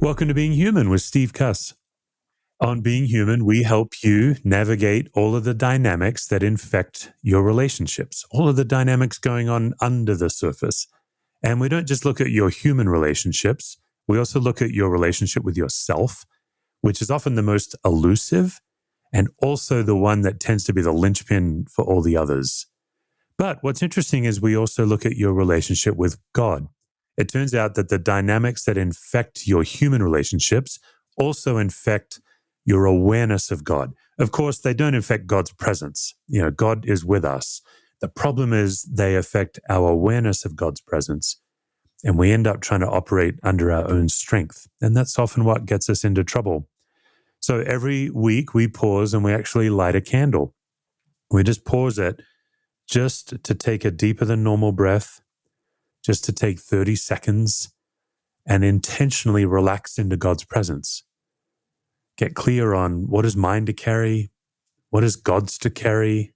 Welcome to Being Human with Steve Cuss. On Being Human, we help you navigate all of the dynamics that infect your relationships, all of the dynamics going on under the surface. And we don't just look at your human relationships, we also look at your relationship with yourself, which is often the most elusive and also the one that tends to be the linchpin for all the others. But what's interesting is we also look at your relationship with God. It turns out that the dynamics that infect your human relationships also infect your awareness of God. Of course, they don't affect God's presence. God is with us. The problem is they affect our awareness of God's presence, and we end up trying to operate under our own strength. And that's often what gets us into trouble. So every week we pause and we actually light a candle. We just pause it just to take a deeper than normal breath, just to take 30 seconds and intentionally relax into God's presence. Get clear on what is mine to carry, what is God's to carry,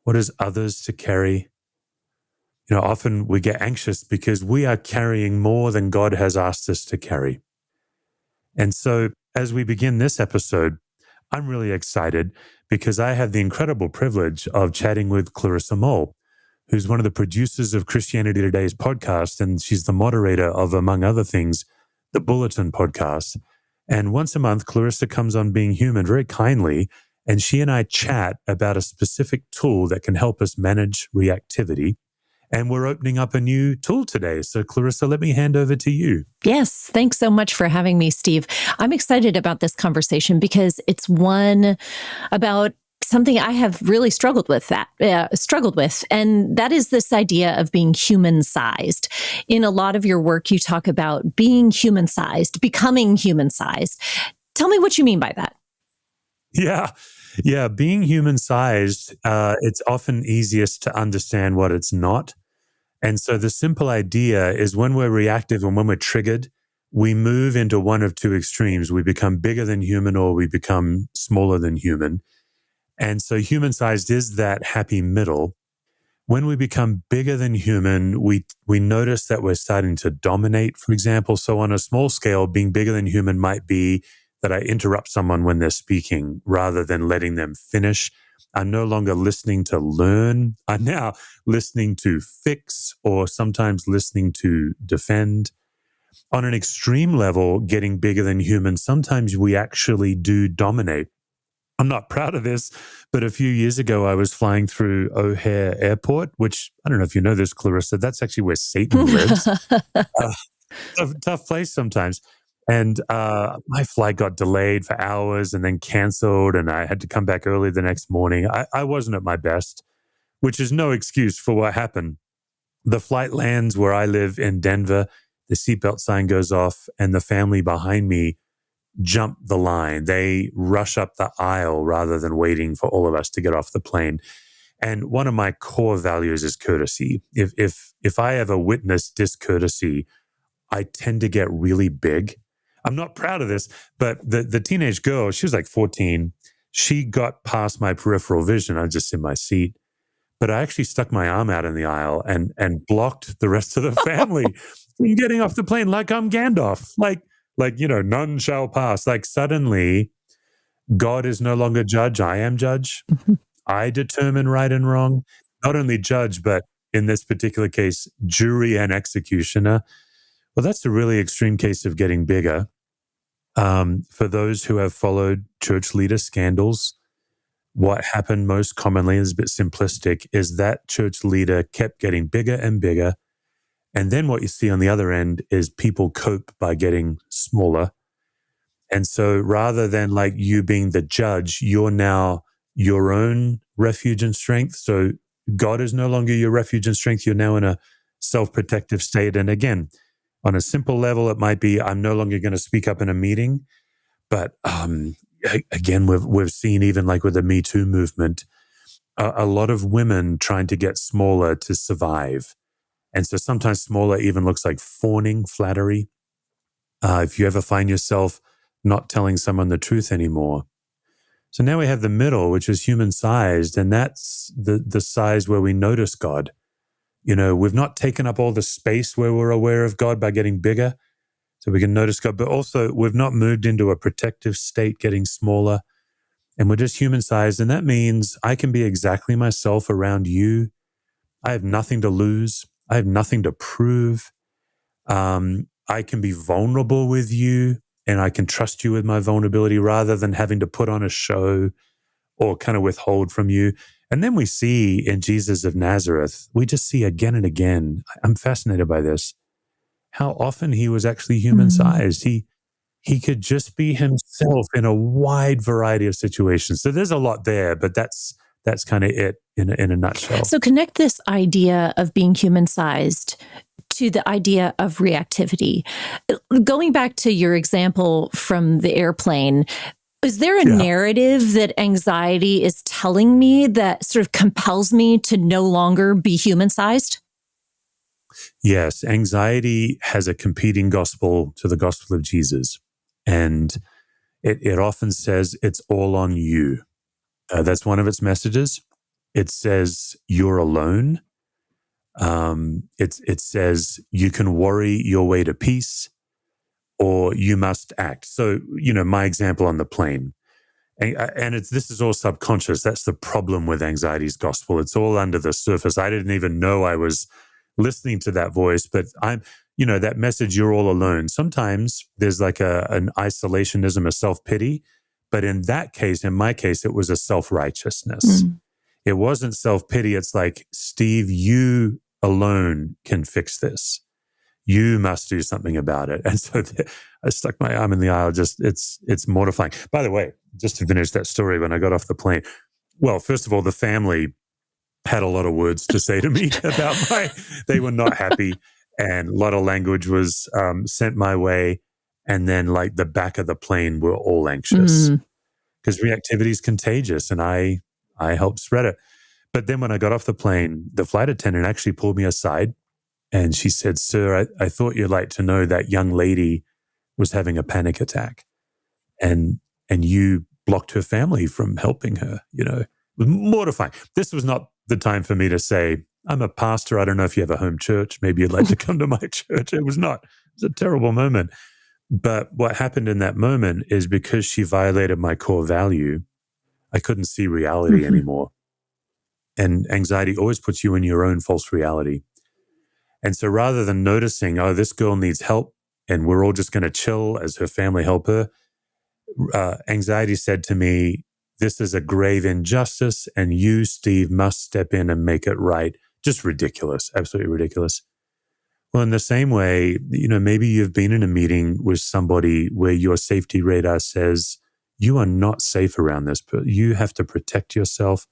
what is others to carry. Often we get anxious because we are carrying more than God has asked us to carry. And so as we begin this episode, I'm really excited because I have the incredible privilege of chatting with Clarissa Moll, who's one of the producers of Christianity Today's podcast, and she's the moderator of, among other things, the Bulletin podcast. And once a month, Clarissa comes on Being Human very kindly, and she and I chat about a specific tool that can help us manage reactivity. And we're opening up a new tool today. So Clarissa, let me hand over to you. Yes, thanks so much for having me, Steve. I'm excited about this conversation because it's one about something I have really struggled with, and that is this idea of being human-sized. In a lot of your work, you talk about being human-sized, becoming human-sized. Tell me what you mean by that. Yeah, being human-sized, it's often easiest to understand what it's not. And so the simple idea is when we're reactive and when we're triggered, we move into one of two extremes. We become bigger than human or we become smaller than human. And so human-sized is that happy middle. When we become bigger than human, we notice that we're starting to dominate, for example. So on a small scale, being bigger than human might be that I interrupt someone when they're speaking rather than letting them finish. I'm no longer listening to learn. I'm now listening to fix or sometimes listening to defend. On an extreme level, getting bigger than human, sometimes we actually do dominate. I'm not proud of this, but a few years ago, I was flying through O'Hare Airport, which I don't know if you know this, Clarissa, that's actually where Satan lives. Tough place sometimes. And my flight got delayed for hours and then canceled, and I had to come back early the next morning. I wasn't at my best, which is no excuse for what happened. The flight lands where I live in Denver, the seatbelt sign goes off, and the family behind me jump the line. They rush up the aisle rather than waiting for all of us to get off the plane. And one of my core values is courtesy. If I ever witness discourtesy, I tend to get really big. I'm not proud of this, but the teenage girl, she was like 14. She got past my peripheral vision. I was just in my seat. But I actually stuck my arm out in the aisle and blocked the rest of the family from getting off the plane like I'm Gandalf. Like, none shall pass. Like suddenly, God is no longer judge. I am judge. I determine right and wrong. Not only judge, but in this particular case, jury and executioner. Well, that's a really extreme case of getting bigger. For those who have followed church leader scandals, what happened most commonly is a bit simplistic, is that church leader kept getting bigger and bigger. And then what you see on the other end is people cope by getting smaller. And so rather than like you being the judge, you're now your own refuge and strength. So God is no longer your refuge and strength. You're now in a self-protective state. And again, on a simple level, it might be, I'm no longer going to speak up in a meeting. But again, we've seen even like with the Me Too movement, a lot of women trying to get smaller to survive. And so sometimes smaller even looks like fawning, flattery. If you ever find yourself not telling someone the truth anymore. So now we have the middle, which is human-sized, and that's the size where we notice God. We've not taken up all the space where we're aware of God by getting bigger. So we can notice God, but also we've not moved into a protective state, getting smaller, and we're just human sized. And that means I can be exactly myself around you. I have nothing to lose. I have nothing to prove. I can be vulnerable with you, and I can trust you with my vulnerability rather than having to put on a show or kind of withhold from you. And then we see in Jesus of Nazareth, we just see again and again, I'm fascinated by this, how often he was actually human sized. He could just be himself in a wide variety of situations. So there's a lot there, but that's kind of it in a nutshell. So connect this idea of being human sized to the idea of reactivity. Going back to your example from the airplane, is there a narrative that anxiety is telling me that sort of compels me to no longer be human-sized? Yes, anxiety has a competing gospel to the gospel of Jesus. And it often says it's all on you. That's one of its messages. It says you're alone. It says you can worry your way to peace, or you must act. So, my example on the plane, and this is all subconscious. That's the problem with anxiety's gospel. It's all under the surface. I didn't even know I was listening to that voice, but that message, you're all alone. Sometimes there's like an isolationism, a self-pity, but in my case, it was a self-righteousness. It wasn't self-pity. It's like, Steve, you alone can fix this. You must do something about it. And so I stuck my arm in the aisle. It's mortifying. By the way, just to finish that story, when I got off the plane, well, first of all, the family had a lot of words to say to me about they were not happy, and a lot of language was sent my way. And then like the back of the plane were all anxious because reactivity is contagious, and I helped spread it. But then when I got off the plane, the flight attendant actually pulled me aside, and she said, "Sir, I thought you'd like to know that young lady was having a panic attack, and you blocked her family from helping her." It was mortifying. This was not the time for me to say, "I'm a pastor. I don't know if you have a home church. Maybe you'd like to come to my church." It was not. It was a terrible moment. But what happened in that moment is, because she violated my core value, I couldn't see reality anymore. And anxiety always puts you in your own false reality. And so rather than noticing, oh, this girl needs help and we're all just going to chill as her family help her, anxiety said to me, this is a grave injustice and you, Steve, must step in and make it right. Just ridiculous, absolutely ridiculous. Well, in the same way, maybe you've been in a meeting with somebody where your safety radar says, you are not safe around this, but you have to protect yourself.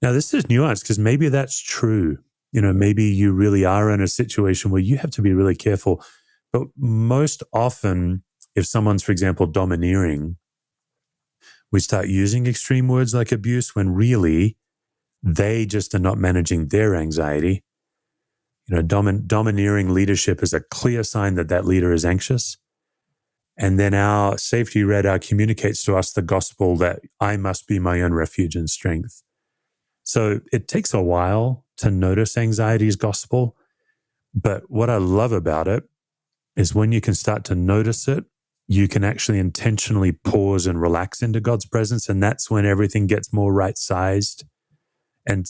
Now, this is nuanced because maybe that's true. Maybe you really are in a situation where you have to be really careful. But most often, if someone's, for example, domineering, we start using extreme words like abuse when really they just are not managing their anxiety. Domineering leadership is a clear sign that leader is anxious. And then our safety radar communicates to us the gospel that I must be my own refuge and strength. So it takes a while to notice anxiety's gospel. But what I love about it is when you can start to notice it, you can actually intentionally pause and relax into God's presence. And that's when everything gets more right-sized. And,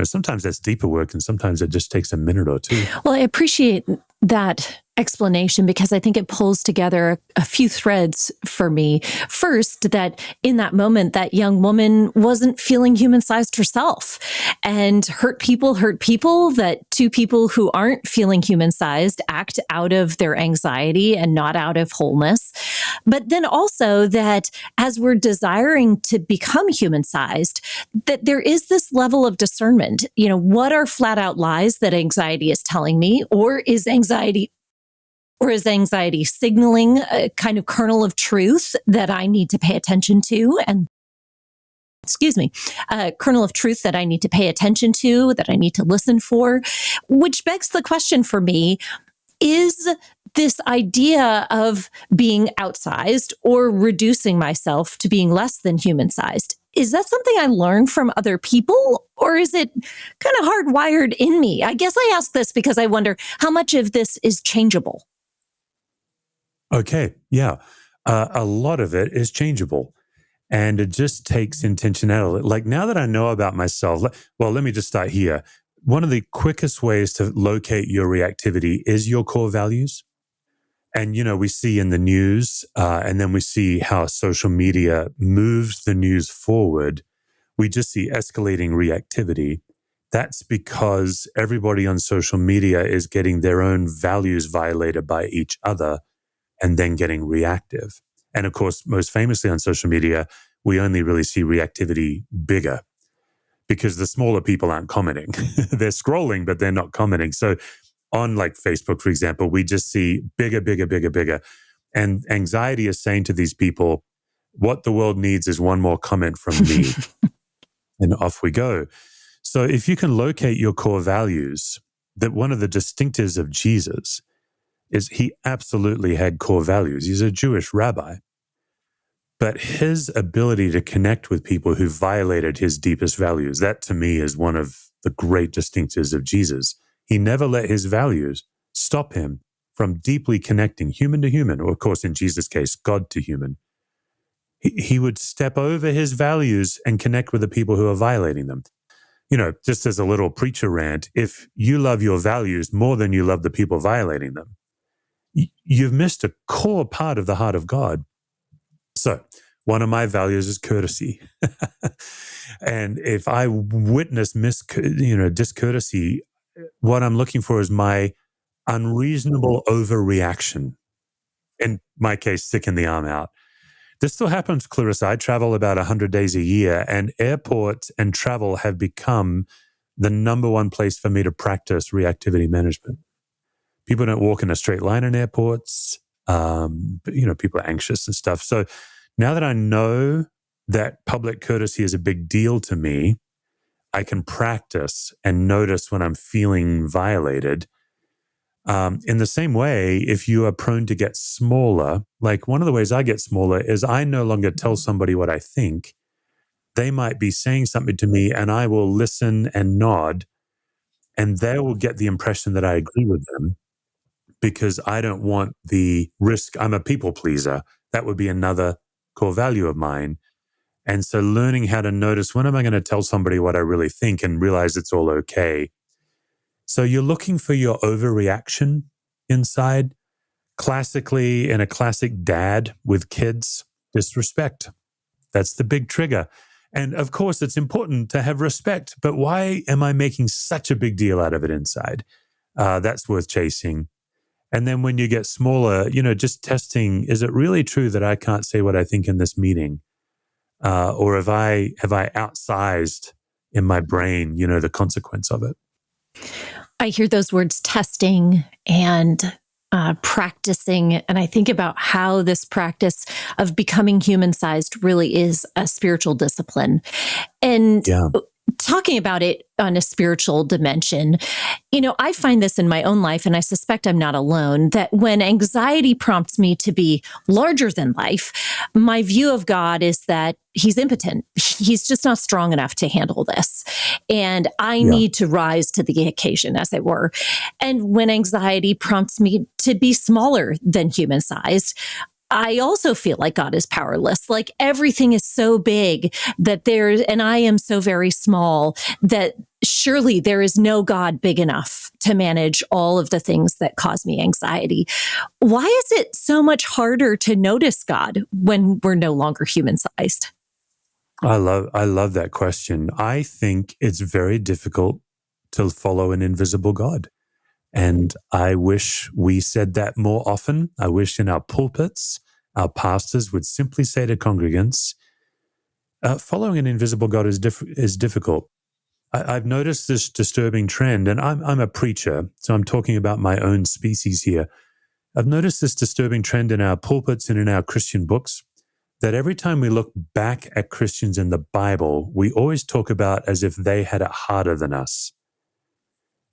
sometimes that's deeper work and sometimes it just takes a minute or two. Well, I appreciate that explanation because I think it pulls together a few threads for me. First, that in that moment, that young woman wasn't feeling human-sized herself, and hurt people, that two people who aren't feeling human-sized act out of their anxiety and not out of wholeness. But then also that as we're desiring to become human-sized, that there is this level of discernment. What are flat out lies that anxiety is telling me, or is anxiety signaling a kind of kernel of truth that I need to pay attention to? And a kernel of truth that I need to pay attention to, that I need to listen for, which begs the question for me, is this idea of being outsized or reducing myself to being less than human-sized, is that something I learned from other people, or is it kind of hardwired in me? I guess I ask this because I wonder how much of this is changeable. Okay, yeah. A lot of it is changeable. And it just takes intentionality. Like now that I know about myself, well, let me just start here. One of the quickest ways to locate your reactivity is your core values. And, we see in the news, and then we see how social media moves the news forward. We just see escalating reactivity. That's because everybody on social media is getting their own values violated by each other and then getting reactive. And of course, most famously on social media, we only really see reactivity bigger because the smaller people aren't commenting. They're scrolling, but they're not commenting. So on like Facebook, for example, we just see bigger, bigger, bigger, bigger. And anxiety is saying to these people, what the world needs is one more comment from me. And off we go. So if you can locate your core values, that one of the distinctives of Jesus is he absolutely had core values. He's a Jewish rabbi. But his ability to connect with people who violated his deepest values, that to me is one of the great distinctives of Jesus. He never let his values stop him from deeply connecting human to human, or of course, in Jesus' case, God to human. He would step over his values and connect with the people who are violating them. Just as a little preacher rant, if you love your values more than you love the people violating them, you've missed a core part of the heart of God. So, one of my values is courtesy. And if I witness discourtesy, what I'm looking for is my unreasonable overreaction. In my case, sticking the arm out. This still happens, Clarissa. I travel about 100 days a year, and airports and travel have become the number one place for me to practice reactivity management. People don't walk in a straight line in airports. But, people are anxious and stuff. So now that I know that public courtesy is a big deal to me, I can practice and notice when I'm feeling violated. In the same way, if you are prone to get smaller, like one of the ways I get smaller is I no longer tell somebody what I think. They might be saying something to me and I will listen and nod, and they will get the impression that I agree with them because I don't want the risk. I'm a people pleaser. That would be another core value of mine. And so learning how to notice when am I going to tell somebody what I really think and realize it's all okay. So you're looking for your overreaction inside. Classically, in a classic dad with kids, disrespect. That's the big trigger. And of course, it's important to have respect, but why am I making such a big deal out of it inside? That's worth chasing. And then when you get smaller, just testing, is it really true that I can't say what I think in this meeting? Or have I outsized in my brain, the consequence of it? I hear those words testing and practicing. And I think about how this practice of becoming human sized really is a spiritual discipline. And Yeah. talking about it on a spiritual dimension, I find this in my own life, and I suspect I'm not alone, that when anxiety prompts me to be larger than life, my view of God is that he's impotent. He's just not strong enough to handle this. And I Yeah. need to rise to the occasion, as it were. And when anxiety prompts me to be smaller than human sized, I also feel like God is powerless. Like everything is so big and I am so very small that surely there is no God big enough to manage all of the things that cause me anxiety. Why is it so much harder to notice God when we're no longer human sized? I love that question. I think it's very difficult to follow an invisible God. And I wish we said that more often. I wish in our pulpits, our pastors would simply say to congregants, following an invisible God is difficult. I've noticed this disturbing trend, and I'm a preacher, so I'm talking about my own species here. I've noticed this disturbing trend in our pulpits and in our Christian books that every time we look back at Christians in the Bible, we always talk about as if they had it harder than us.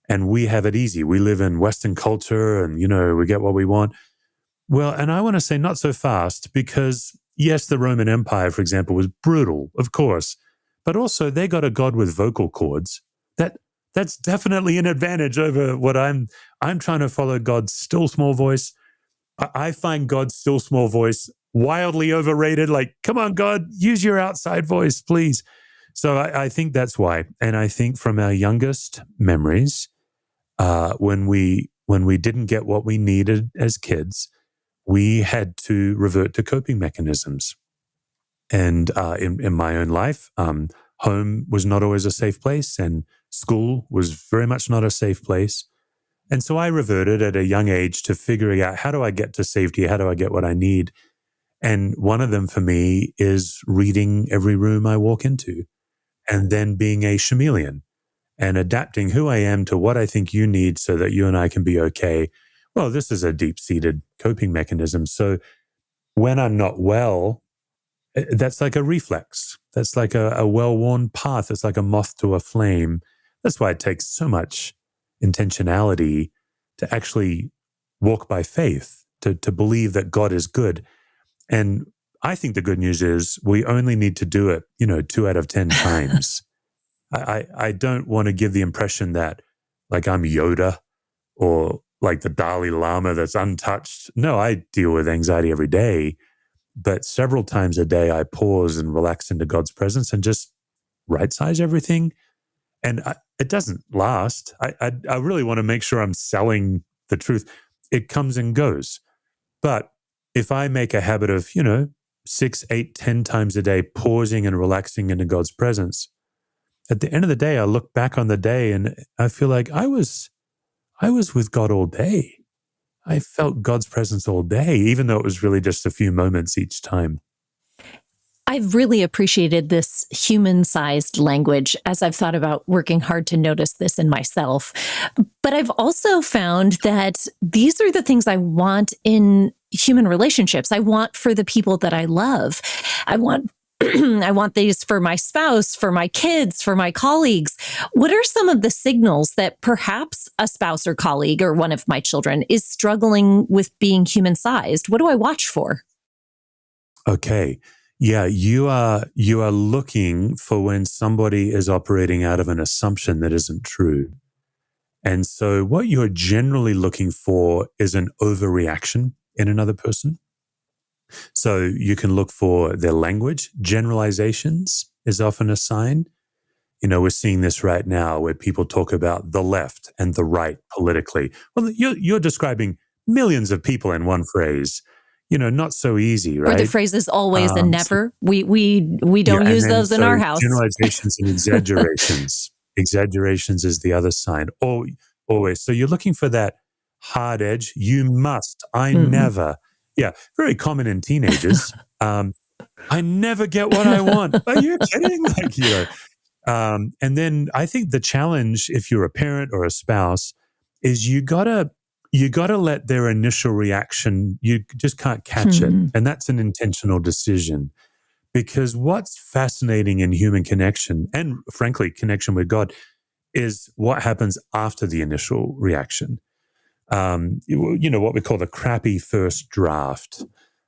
And we have it easy. We live in Western culture and, we get what we want. Well, and I want to say not so fast because, yes, the Roman Empire, for example, was brutal, of course, but also they got a God with vocal cords. That's definitely an advantage over what I'm trying to follow God's still small voice. I find God's still small voice wildly overrated. Like, come on, God, use your outside voice, please. So I think that's why. And I think from our youngest memories, when we didn't get what we needed as kids, we had to revert to coping mechanisms. And in my own life, home was not always a safe place, and school was very much not a safe place. And so I reverted at a young age to figuring out, how do I get to safety? How do I get what I need? And one of them for me is reading every room I walk into, and then being a chameleon and adapting who I am to what I think you need so that you and I can be okay. Well, this is a deep-seated coping mechanism. So when I'm not well, that's like a reflex. That's like a well-worn path. It's like a moth to a flame. That's why it takes so much intentionality to actually walk by faith, to believe that God is good. And I think the good news is we only need to do it, 2 out of 10 times. I don't want to give the impression that like I'm Yoda or like the Dalai Lama that's untouched. No, I deal with anxiety every day, but several times a day I pause and relax into God's presence and just right size everything. And it doesn't last. I really want to make sure I'm selling the truth. It comes and goes. But if I make a habit of, 6, 8, 10 times a day, pausing and relaxing into God's presence, at the end of the day, I look back on the day and I feel like I was with God all day. I felt God's presence all day, even though it was really just a few moments each time. I've really appreciated this human-sized language as I've thought about working hard to notice this in myself. But I've also found that these are the things I want in human relationships. I want for the people that I love. I want I want these for my spouse, for my kids, for my colleagues. What are some of the signals that perhaps a spouse or colleague or one of my children is struggling with being human-sized? What do I watch for? Okay. Yeah, you are looking for when somebody is operating out of an assumption that isn't true. And so what you're generally looking for is an overreaction in another person. So you can look for their language. Generalizations is often a sign. We're seeing this right now where people talk about the left and the right politically. Well, you're describing millions of people in one phrase. Not so easy, Or the right? phrases always and So, never. We yeah, don't and use then those in so our house. generalizations and exaggerations. Exaggerations is the other sign. Or always. So you're looking for that hard edge. You must. I Mm. never. Yeah, very common in teenagers. I never get what I want. Are you kidding? And then I think the challenge, if you're a parent or a spouse, is you gotta let their initial reaction. You just can't catch it, Hmm. and that's an intentional decision. Because what's fascinating in human connection, and frankly, connection with God, is what happens after the initial reaction. What we call the crappy first draft.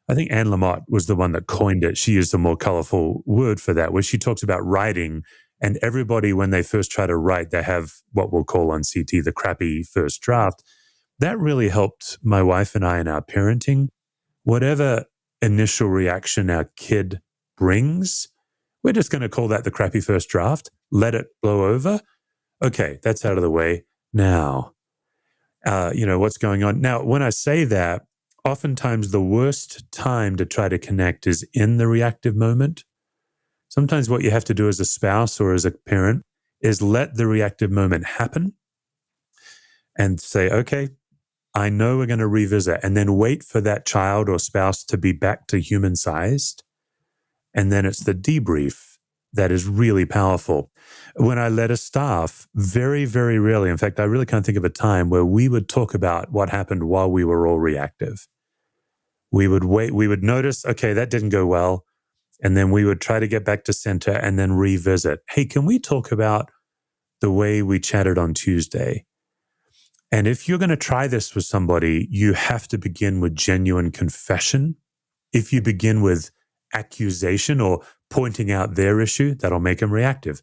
I think Anne Lamott was the one that coined it. She used a more colorful word for that, where she talks about writing, and everybody, when they first try to write, they have what we'll call on CT the crappy first draft. That really helped my wife and I in our parenting. Whatever initial reaction our kid brings, we're just going to call that the crappy first draft, let it blow over. Okay, that's out of the way. Now, what's going on. Now, when I say that, oftentimes the worst time to try to connect is in the reactive moment. Sometimes what you have to do as a spouse or as a parent is let the reactive moment happen and say, okay, I know we're going to revisit, and then wait for that child or spouse to be back to human sized. And then it's the debrief that is really powerful. When I led a staff, very, very rarely, in fact, I really can't think of a time where we would talk about what happened while we were all reactive. We would wait, we would notice, okay, that didn't go well. And then we would try to get back to center and then revisit. Hey, can we talk about the way we chatted on Tuesday? And if you're going to try this with somebody, you have to begin with genuine confession. If you begin with accusation or pointing out their issue, that'll make them reactive.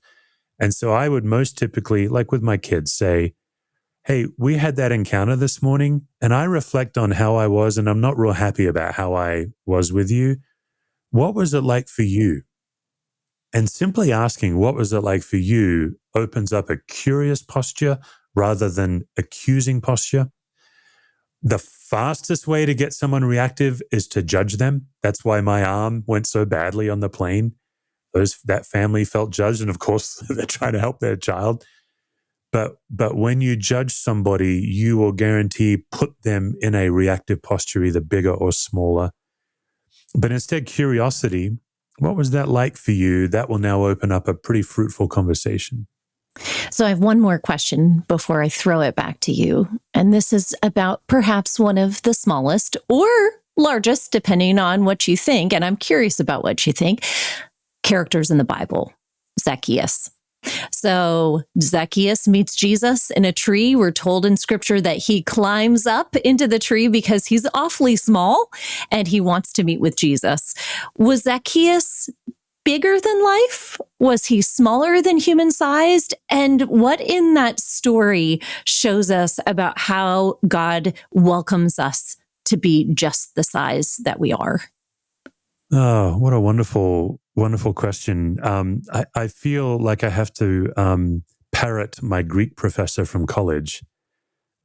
And so I would most typically, like with my kids, say, hey, we had that encounter this morning, and I reflect on how I was, and I'm not real happy about how I was with you. What was it like for you? And simply asking, what was it like for you, opens up a curious posture rather than accusing posture. The fastest way to get someone reactive is to judge them. That's why my arm went so badly on the plane. That family felt judged, and of course, they're trying to help their child. But when you judge somebody, you will guarantee put them in a reactive posture, either bigger or smaller. But instead, curiosity, what was that like for you? That will now open up a pretty fruitful conversation. So I have one more question before I throw it back to you. And this is about perhaps one of the smallest or largest, depending on what you think. And I'm curious about what you think. Characters in the Bible, Zacchaeus. So Zacchaeus meets Jesus in a tree. We're told in scripture that he climbs up into the tree because he's awfully small and he wants to meet with Jesus. Was Zacchaeus bigger than life? Was he smaller than human sized? And what in that story shows us about how God welcomes us to be just the size that we are? Oh, what a wonderful, wonderful question. I feel like I have to parrot my Greek professor from college.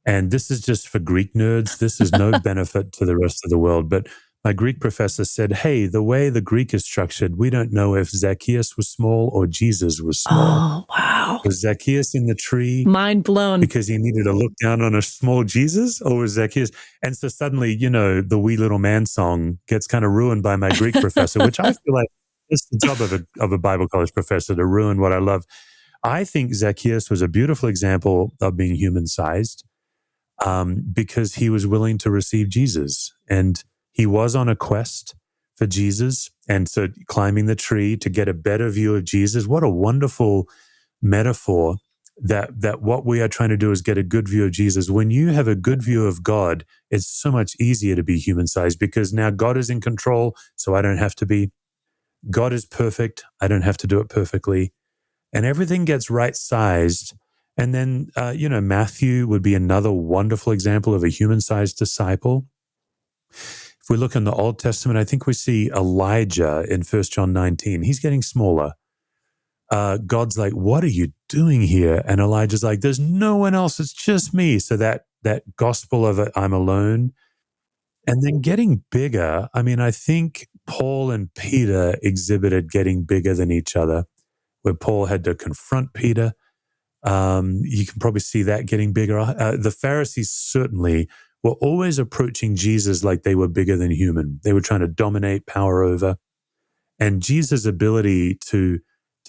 And this is just for Greek nerds. This is no benefit to the rest of the world. But my Greek professor said, hey, the way the Greek is structured, we don't know if Zacchaeus was small or Jesus was small. Oh, wow. Was Zacchaeus in the tree? Mind blown. Because he needed to look down on a small Jesus, or was Zacchaeus? And so suddenly, the wee little man song gets kind of ruined by my Greek professor, which I feel like it's the job of a Bible college professor to ruin what I love. I think Zacchaeus was a beautiful example of being human-sized because he was willing to receive Jesus. And he was on a quest for Jesus. And so climbing the tree to get a better view of Jesus, what a wonderful metaphor that what we are trying to do is get a good view of Jesus. When you have a good view of God, it's so much easier to be human-sized because now God is in control, so I don't have to be. God is perfect. I don't have to do it perfectly. And everything gets right-sized. And then, Matthew would be another wonderful example of a human-sized disciple. If we look in the Old Testament, I think we see Elijah in 1 John 19. He's getting smaller. God's like, what are you doing here? And Elijah's like, there's no one else. It's just me. So that gospel of it, I'm alone. And then getting bigger. I mean, I think Paul and Peter exhibited getting bigger than each other, where Paul had to confront Peter. You can probably see that getting bigger. The Pharisees certainly were always approaching Jesus like they were bigger than human. They were trying to dominate, power over. And Jesus' ability to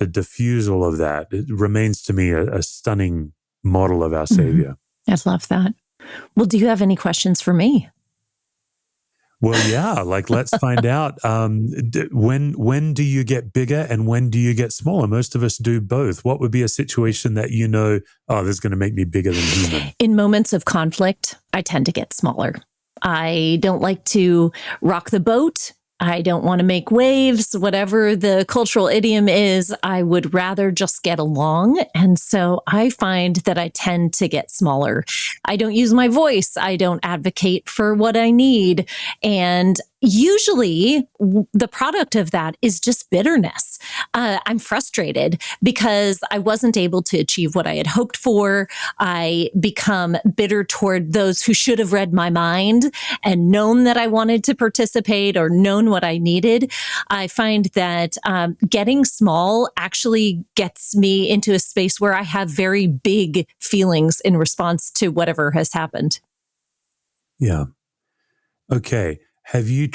diffuse all of that, it remains to me a stunning model of our Savior. I love that. Well, do you have any questions for me? Well, yeah, let's find out. When do you get bigger and when do you get smaller? Most of us do both. What would be a situation that this is going to make me bigger than human? In moments of conflict, I tend to get smaller. I don't like to rock the boat. I don't want to make waves, whatever the cultural idiom is. I would rather just get along. And so I find that I tend to get smaller. I don't use my voice. I don't advocate for what I need. And usually the product of that is just bitterness. I'm frustrated because I wasn't able to achieve what I had hoped for. I become bitter toward those who should have read my mind and known that I wanted to participate or known what I needed. I find that getting small actually gets me into a space where I have very big feelings in response to whatever has happened. Yeah. Okay. Have you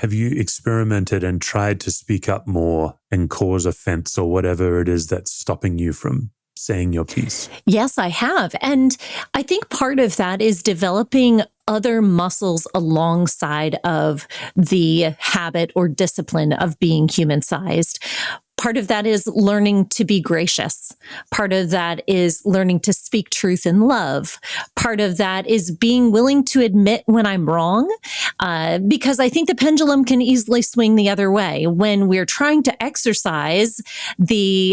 experimented and tried to speak up more and cause offense or whatever it is that's stopping you from saying your piece? Yes, I have. And I think part of that is developing other muscles alongside of the habit or discipline of being human-sized. Part of that is learning to be gracious. Part of that is learning to speak truth in love. Part of that is being willing to admit when I'm wrong, because I think the pendulum can easily swing the other way when we're trying to exercise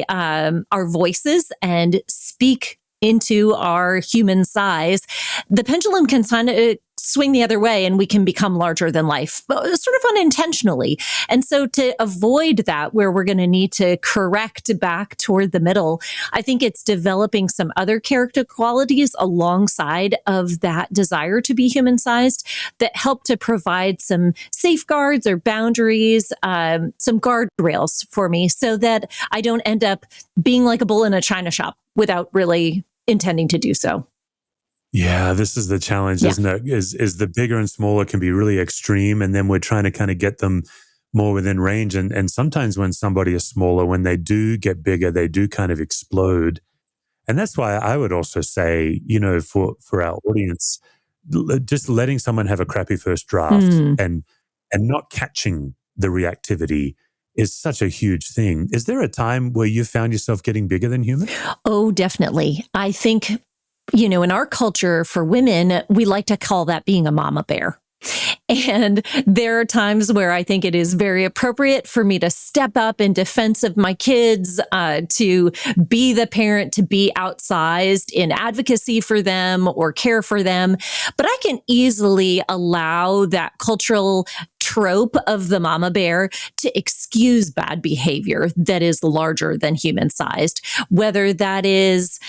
our voices and speak into our human size, the pendulum can kind of swing the other way and we can become larger than life, but sort of unintentionally. And so to avoid that, where we're going to need to correct back toward the middle, I think it's developing some other character qualities alongside of that desire to be human sized that help to provide some safeguards or boundaries, some guardrails for me so that I don't end up being like a bull in a china shop without really intending to do so. Yeah, this is the challenge, isn't it? Is the bigger and smaller can be really extreme, and then we're trying to kind of get them more within range. And sometimes when somebody is smaller, when they do get bigger, they do kind of explode. And that's why I would also say, for our audience, just letting someone have a crappy first draft and not catching the reactivity is such a huge thing. Is there a time where you found yourself getting bigger than human? Oh, definitely. I think, in our culture for women, we like to call that being a mama bear. And there are times where I think it is very appropriate for me to step up in defense of my kids, to be the parent, to be outsized in advocacy for them or care for them. But I can easily allow that cultural trope of the mama bear to excuse bad behavior that is larger than human sized, whether that is,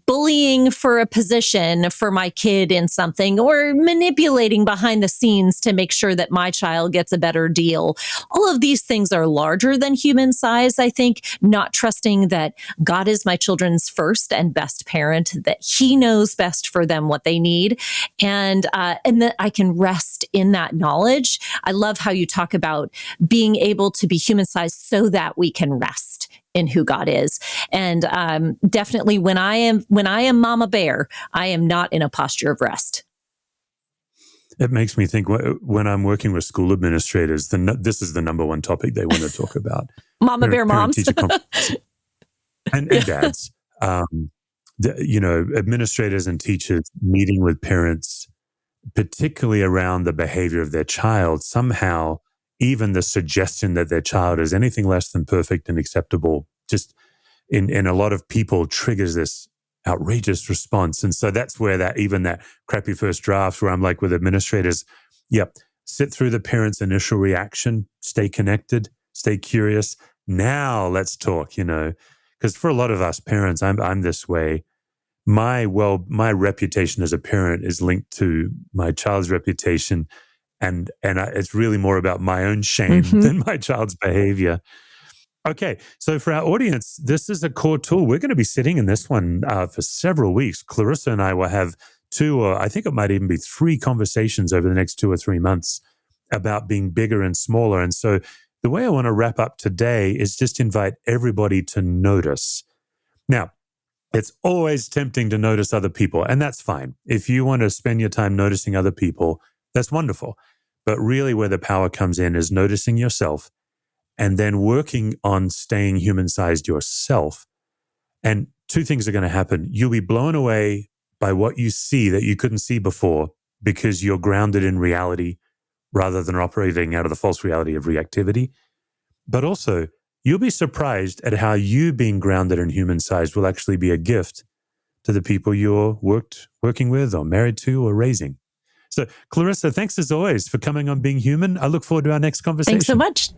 bullying for a position for my kid in something or manipulating behind the scenes to make sure that my child gets a better deal. All of these things are larger than human size, I think, not trusting that God is my children's first and best parent, that he knows best for them what they need, and that I can rest in that knowledge. I love how you talk about being able to be human sized so that we can rest in who God is. And definitely when I am mama bear, I am not in a posture of rest. It makes me think when I'm working with school administrators, this is the number one topic they want to talk about. Mama bear moms. and dads. Administrators and teachers meeting with parents, particularly around the behavior of their child, somehow even the suggestion that their child is anything less than perfect and acceptable, just in a lot of people triggers this outrageous response. And so that's where that crappy first draft where I'm like with administrators, sit through the parent's initial reaction, stay connected, stay curious. Now let's talk, because for a lot of us parents, I'm this way. My reputation as a parent is linked to my child's reputation. And it's really more about my own shame than my child's behavior. Okay, so for our audience, this is a core tool. We're going to be sitting in this one for several weeks. Clarissa and I will have 2, or I think it might even be 3 conversations over the next 2 or 3 months about being bigger and smaller. And so the way I want to wrap up today is just invite everybody to notice. Now, it's always tempting to notice other people, and that's fine. If you want to spend your time noticing other people, that's wonderful. But really where the power comes in is noticing yourself and then working on staying human-sized yourself. And 2 things are going to happen. You'll be blown away by what you see that you couldn't see before because you're grounded in reality rather than operating out of the false reality of reactivity. But also, you'll be surprised at how you being grounded and human-sized will actually be a gift to the people you're working with or married to or raising. So, Clarissa, thanks as always for coming on Being Human. I look forward to our next conversation. Thanks so much.